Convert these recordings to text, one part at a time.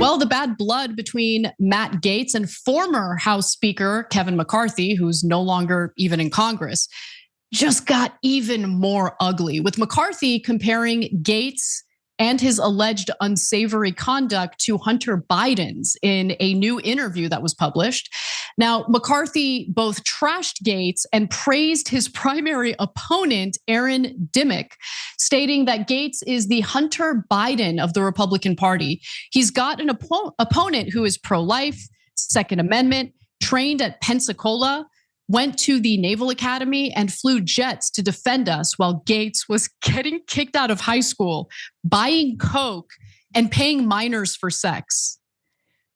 Well, the bad blood between Matt Gaetz and former House Speaker Kevin McCarthy, who's no longer even in Congress, just got even more ugly, with McCarthy comparing Gaetz and his alleged unsavory conduct to Hunter Biden's in a new interview that was published. Now, McCarthy both trashed Gaetz and praised his primary opponent, Aaron Dimmick, stating that Gaetz is the Hunter Biden of the Republican Party. He's got an opponent who is pro-life, Second Amendment, trained at Pensacola, went to the Naval Academy and flew jets to defend us while Gaetz was getting kicked out of high school, buying coke, and paying minors for sex.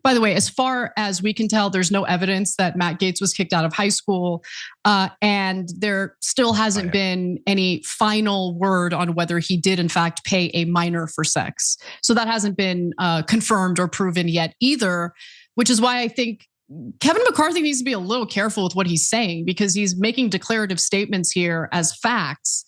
By the way, as far as we can tell, there's no evidence that Matt Gaetz was kicked out of high school, and there still hasn't been any final word on whether he did in fact pay a minor for sex. So that hasn't been confirmed or proven yet either, which is why I think Kevin McCarthy needs to be a little careful with what he's saying, because he's making declarative statements here as facts,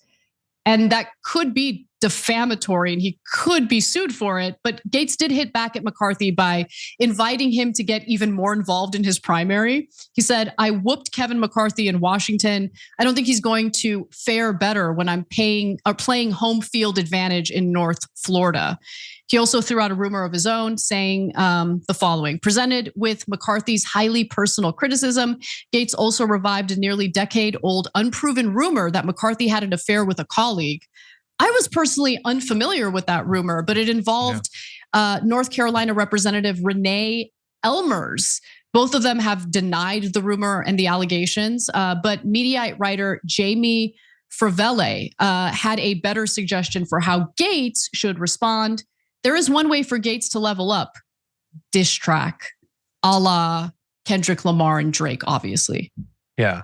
and that could be defamatory and he could be sued for it. But Gaetz did hit back at McCarthy by inviting him to get even more involved in his primary. He said, "I whooped Kevin McCarthy in Washington. I don't think he's going to fare better when I'm playing home field advantage in North Florida." He also threw out a rumor of his own, saying the following: presented with McCarthy's highly personal criticism, Gaetz also revived a nearly decade-old unproven rumor that McCarthy had an affair with a colleague. I was personally unfamiliar with that rumor, but it involved North Carolina Representative Renee Elmers. Both of them have denied the rumor and the allegations, but Mediaite writer Jamie Frevelle had a better suggestion for how Gaetz should respond. There is one way for Gaetz to level up: diss track, a la Kendrick Lamar and Drake, obviously. Yeah,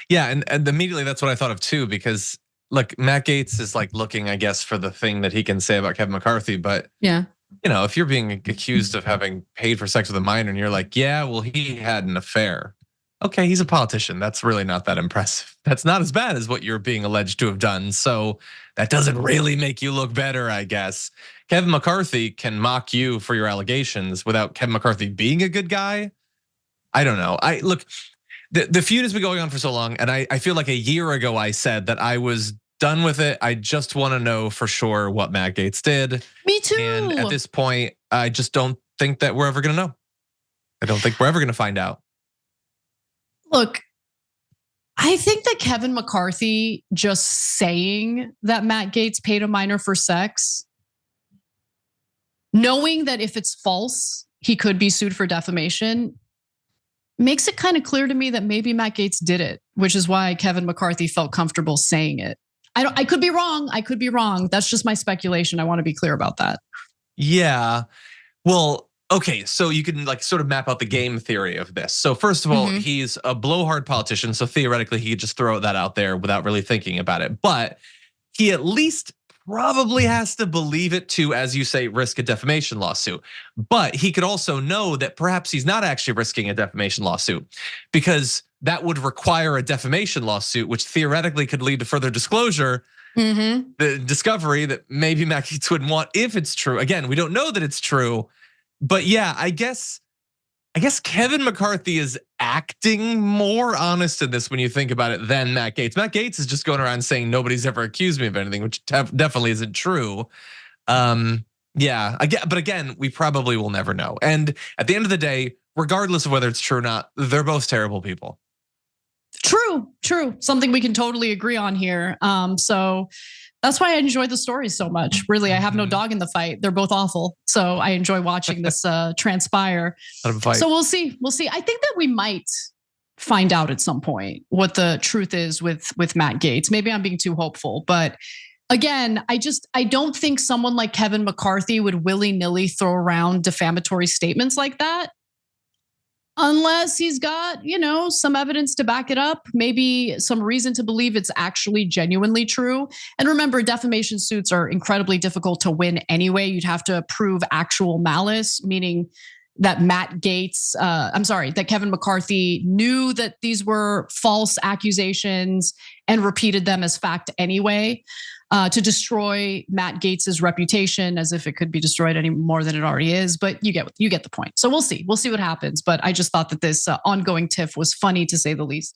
and immediately that's what I thought of too, because look, Matt Gaetz is like looking, I guess, for the thing that he can say about Kevin McCarthy, but yeah, if you're being accused of having paid for sex with a minor and you're like, yeah, well, he had an affair. Okay, he's a politician. That's really not that impressive. That's not as bad as what you're being alleged to have done. So that doesn't really make you look better, I guess. Kevin McCarthy can mock you for your allegations without Kevin McCarthy being a good guy. I don't know. Look, the feud has been going on for so long, and I feel like a year ago I said that I was done with it. I just want to know for sure what Matt Gaetz did. Me too. And at this point, I just don't think that we're ever gonna know. I don't think we're ever gonna find out. Look, I think that Kevin McCarthy just saying that Matt Gaetz paid a minor for sex, knowing that if it's false, he could be sued for defamation, makes it kind of clear to me that maybe Matt Gaetz did it, which is why Kevin McCarthy felt comfortable saying it. I could be wrong. I could be wrong. That's just my speculation. I want to be clear about that. Yeah. Well, okay, so you can like sort of map out the game theory of this. So first of all, he's a blowhard politician, so theoretically he could just throw that out there without really thinking about it. But he at least probably has to believe it to, as you say, risk a defamation lawsuit. But he could also know that perhaps he's not actually risking a defamation lawsuit, because that would require a defamation lawsuit, which theoretically could lead to further disclosure. The discovery that maybe Matt Gaetz would want if it's true. Again, we don't know that it's true. But yeah, I guess Kevin McCarthy is acting more honest in this when you think about it than Matt Gaetz. Matt Gaetz is just going around saying nobody's ever accused me of anything, which definitely isn't true. Yeah, but again, we probably will never know. And at the end of the day, regardless of whether it's true or not, they're both terrible people. True. Something we can totally agree on here. So that's why I enjoy the stories so much. Really, I have no dog in the fight. They're both awful. So I enjoy watching this transpire. So we'll see. I think that we might find out at some point what the truth is with Matt Gaetz. Maybe I'm being too hopeful, but again, I don't think someone like Kevin McCarthy would willy-nilly throw around defamatory statements like that, unless he's got, some evidence to back it up, maybe some reason to believe it's actually genuinely true. And remember, defamation suits are incredibly difficult to win anyway. You'd have to prove actual malice, meaning that that Kevin McCarthy knew that these were false accusations and repeated them as fact anyway, to destroy Matt Gaetz's reputation as if it could be destroyed any more than it already is. But you get the point. So we'll see what happens. But I just thought that this ongoing tiff was funny to say the least.